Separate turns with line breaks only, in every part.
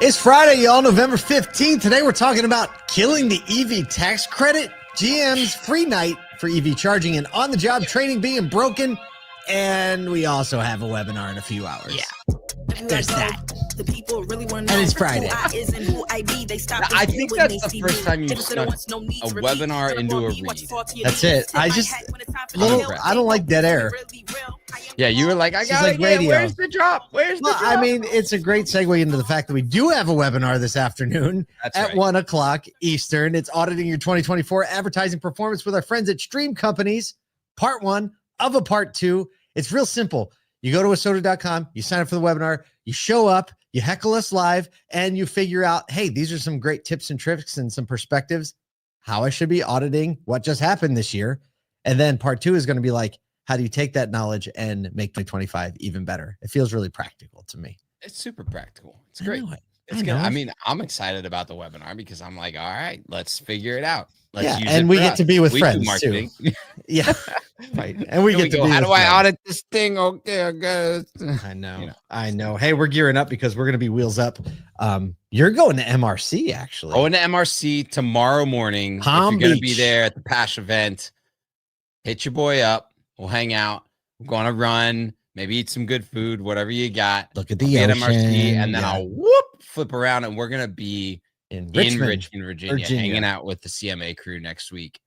It's Friday, y'all, November 15th. Today we're talking about killing the EV tax credit, GM's free night for EV charging, and on-the-job training being broken. And we also have a webinar in a few hours.
Yeah,
there's that.
And
it's Friday.
I think that's the first time you've snuck a webinar into a read.
That's it. I don't like dead air.
Yeah, you were like, I got
like radio.
Where's the drop? Where's the drop?
I mean, it's a great segue into the fact that we do have a webinar this afternoon at 1 o'clock Eastern. It's auditing your 2024 advertising performance with our friends at Stream Companies, part 1 of a part 2. It's real simple. You go to ASOTU.com, you sign up for the webinar, you show up, you heckle us live, and you figure out, hey, these are some great tips and tricks and some perspectives, how I should be auditing what just happened this year. And then part 2 is going to be like, how do you take that knowledge and make 2025 even better? It feels really practical to me.
It's super practical. It's great. It's good. I mean, I'm excited about the webinar because I'm like, all right, let's figure it out. Let's use
and
it
we
for
get
us.
to be with
We
friends
do marketing.
too. Yeah, right. And we
Here
get to
go.
be
How
with
do I
friends.
audit this thing? Okay, I guess.
I know.
You know.
I know. Hey, we're gearing up because we're going to be wheels up. You're going to MRC actually.
Going to MRC tomorrow morning.
Palm
if you're going to
Beach.
be there at the PASH event, hit your boy up. We'll hang out. We're going to run. Maybe eat some good food, whatever you got.
Look at the
I'll be
ocean.
at MRC, and then I'll flip around, and we're going to be
in
Richmond, Virginia, hanging out with the CMA crew next week.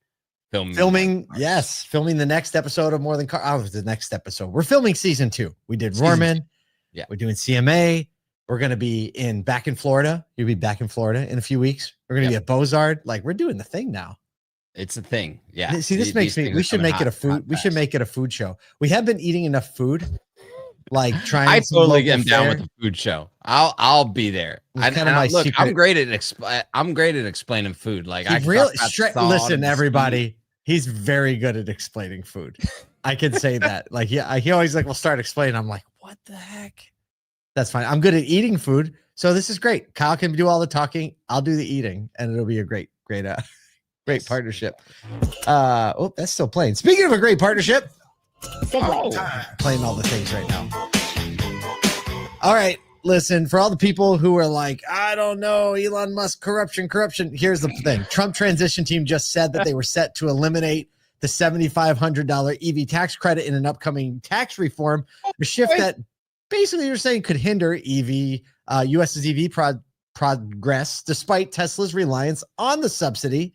Filming the next episode of More Than Car. Oh, the next episode. We're filming season 2. We did Roarman.
Yeah.
We're doing CMA. We're going to be back in Florida. You'll be back in Florida in a few weeks. We're going to be at Bozard. Like, we're doing the thing now.
It's a thing. Yeah.
See, this makes me, we should make it a food. We should make it a food show. We have been eating enough food. Like trying.
I totally am down with the food show. I'll be there. Look, I'm great at explaining food. Like I
really listen, everybody. He's very good at explaining food. I can say that. Like, yeah, he always like will start explaining. I'm like, what the heck? That's fine. I'm good at eating food, so this is great. Kyle can do all the talking. I'll do the eating, and it'll be a great partnership. That's still playing. Speaking of a great partnership, playing all the things right now. All right, listen, for all the people who are like, I don't know, Elon Musk, corruption. Here's the thing. Trump transition team just said that they were set to eliminate the $7,500 EV tax credit in an upcoming tax reform, a shift that basically you're saying could hinder US's EV progress, despite Tesla's reliance on the subsidy.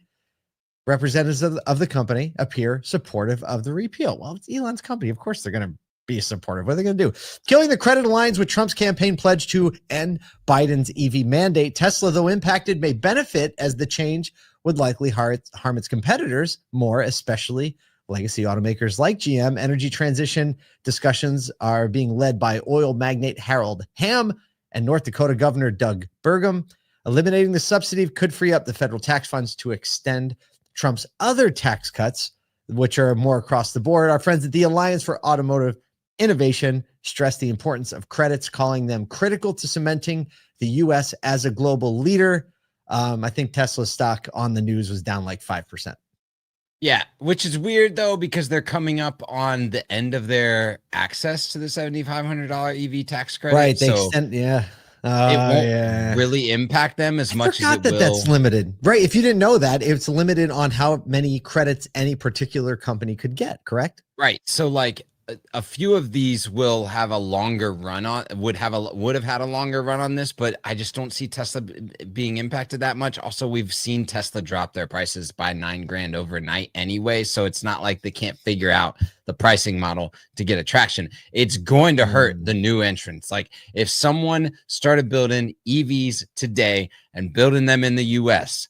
Representatives of the company appear supportive of the repeal. Well, it's Elon's company. Of course, they're going to be supportive. What are they going to do? Killing the credit aligns with Trump's campaign pledge to end Biden's EV mandate. Tesla, though impacted, may benefit as the change would likely harm its competitors more, especially legacy automakers like GM. Energy transition discussions are being led by oil magnate Hamm and North Dakota Governor Doug Burgum. Eliminating the subsidy could free up the federal tax funds to extend Trump's other tax cuts, which are more across the board. Our friends at the Alliance for Automotive Innovation stress the importance of credits, calling them critical to cementing the U.S. as a global leader. I think Tesla's stock on the news was down like 5%.
Yeah, which is weird, though, because they're coming up on the end of their access to the $7,500 EV tax credit.
Right.
It won't really impact them as much as it will.
That's limited. Right. If you didn't know that, it's limited on how many credits any particular company could get, correct?
Right. So like a few of these will have a longer run on, would have had a longer run on this, but I just don't see Tesla being impacted that much. Also, we've seen Tesla drop their prices by $9,000 overnight anyway. So it's not like they can't figure out the pricing model to get attraction. It's going to hurt the new entrants. Like if someone started building EVs today and building them in the US,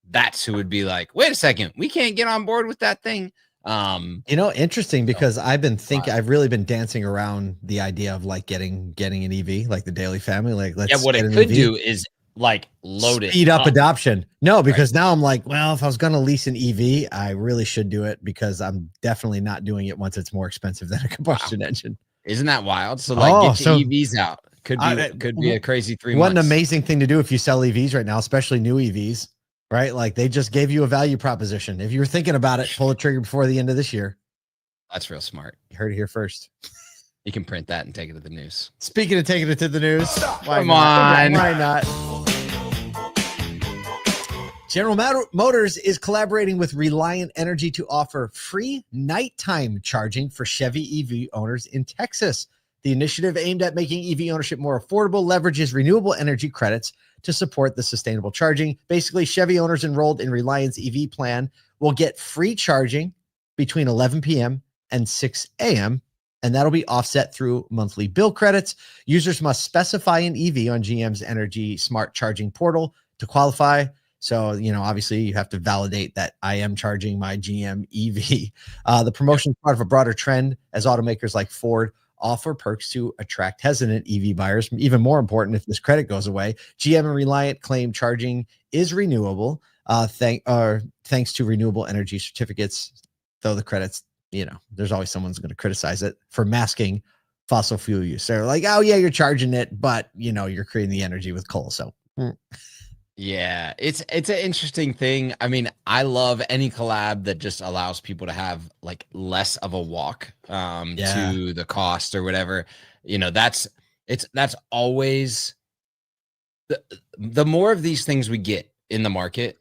that's who would be like, wait a second, we can't get on board with that thing.
Interesting, because I've really been dancing around the idea of like getting an EV, like the Daly family. Like,
what it could do is like speed
up adoption. No, because now I'm like, well, if I was going to lease an EV, I really should do it, because I'm definitely not doing it once it's more expensive than a combustion engine.
Isn't that wild? So like, get your EVs out. Could be a crazy 3 months.
What an amazing thing to do if you sell EVs right now, especially new EVs. Right? Like they just gave you a value proposition. If you were thinking about it, pull the trigger before the end of this year.
That's real smart.
You heard it here first.
You can print that and take it to the news.
Speaking of taking it to the news,
Come on.
Why not? General Motors is collaborating with Reliant Energy to offer free nighttime charging for Chevy EV owners in Texas. The initiative, aimed at making EV ownership more affordable, leverages renewable energy credits to support the sustainable charging. Basically, Chevy owners enrolled in Reliance EV plan will get free charging between 11 p.m. and 6 a.m., and that'll be offset through monthly bill credits. Users must specify an EV on GM's Energy Smart Charging portal to qualify. So, obviously you have to validate that I am charging my GM EV. The promotion is part of a broader trend as automakers like Ford offer perks to attract hesitant EV buyers. Even more important, if this credit goes away, GM and Reliant claim charging is renewable thanks to renewable energy certificates, though the credits, there's always someone's going to criticize it for masking fossil fuel use. They're like, oh yeah, you're charging it, but you're creating the energy with coal. So
yeah, it's an interesting thing. I mean, I love any collab that just allows people to have like less of a walk to the cost or whatever. That's always the more of these things we get in the market,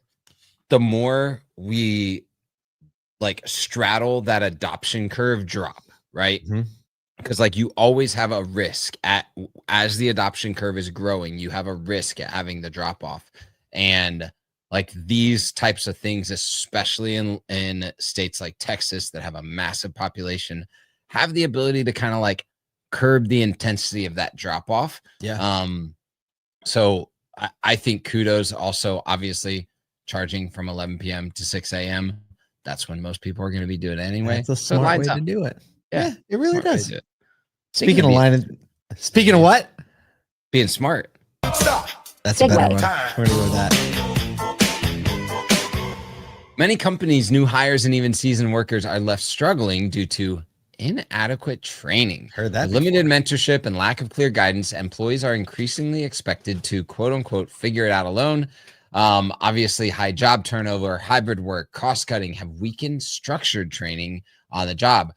the more we like straddle that adoption curve drop, right? Because like you always have a risk as the adoption curve is growing, you have a risk at having the drop off. And like these types of things, especially in states like Texas that have a massive population, have the ability to kind of like curb the intensity of that drop off.
Yeah.
So I think kudos. Also, obviously, charging from 11 p.m. to 6 a.m. That's when most people are going to be doing it anyway.
That's a smart way to do it. Yeah, it really does. Speaking of what?
Being smart.
That's a better one. We're going to go with that.
Many companies, new hires, and even seasoned workers are left struggling due to inadequate training.
Heard that.
Limited mentorship and lack of clear guidance. Employees are increasingly expected to quote unquote figure it out alone. Obviously, high job turnover, hybrid work, cost cutting have weakened structured training on the job.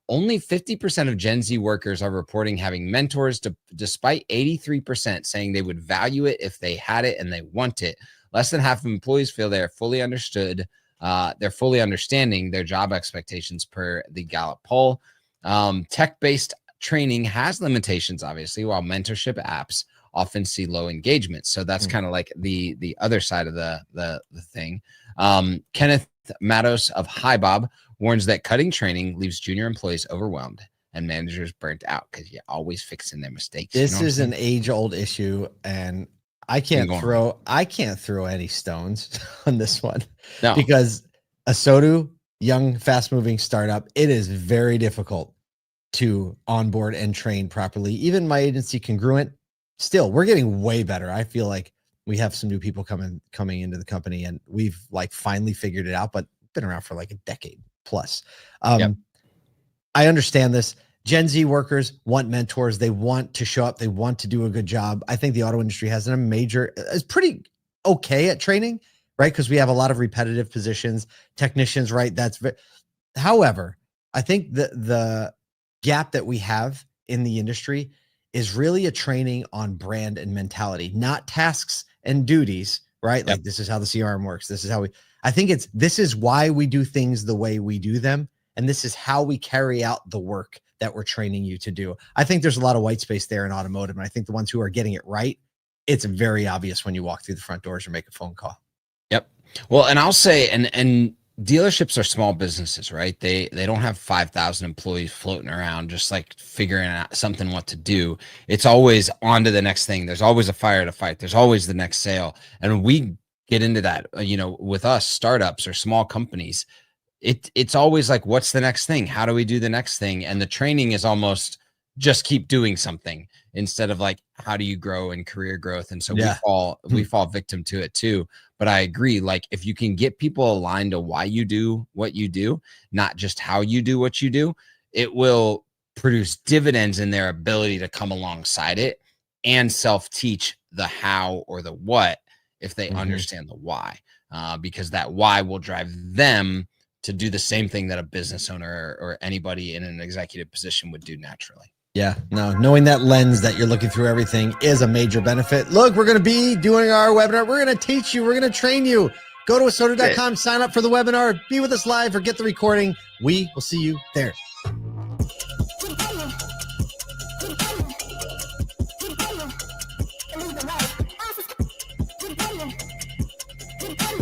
Only 50% of Gen Z workers are reporting having mentors, despite 83% saying they would value it if they had it and they want it. Less than half of employees feel they are fully understood. They're fully understanding their job expectations per the Gallup poll. Tech-based training has limitations, obviously, while mentorship apps often see low engagement. So that's kind of like the other side of the thing. Kenneth Matos of Hi Bob warns that cutting training leaves junior employees overwhelmed and managers burnt out because you're always fixing their mistakes.
This is an age-old issue, and I can't throw any stones on this one.
No.
Because ASOTU, young, fast-moving startup, it is very difficult to onboard and train properly. Even my agency, Congruent, still, we're getting way better. I feel like we have some new people coming into the company, and we've like finally figured it out, but been around for like a decade plus. I understand this. Gen Z workers want mentors. They want to show up. They want to do a good job. I think the auto industry is pretty okay at training, right? Because we have a lot of repetitive positions, technicians, right? However, I think the gap that we have in the industry is really a training on brand and mentality, not tasks and duties, right? Like this is how the CRM works. This is why we do things the way we do them. And this is how we carry out the work that we're training you to do. I think there's a lot of white space there in automotive. And I think the ones who are getting it right, it's very obvious when you walk through the front doors or make a phone call. Yep.
Well, and I'll say, and dealerships are small businesses, right? They don't have 5,000 employees floating around just like figuring out something what to do. It's always on to the next thing. There's always a fire to fight. There's always the next sale. And we get into that, with us startups or small companies, it's always like, what's the next thing? How do we do the next thing? And the training is almost just keep doing something instead of like, how do you grow in career growth? And so we fall victim to it too. But I agree, like if you can get people aligned to why you do what you do, not just how you do what you do, it will produce dividends in their ability to come alongside it and self-teach the how or the what if they understand the why, because that why will drive them to do the same thing that a business owner or anybody in an executive position would do naturally.
Yeah, no, knowing that lens that you're looking through everything is a major benefit. Look, we're going to be doing our webinar. We're going to teach you. We're going to train you. Go to ASOTU.com, sign up for the webinar, be with us live or get the recording. We will see you there.
Keep going.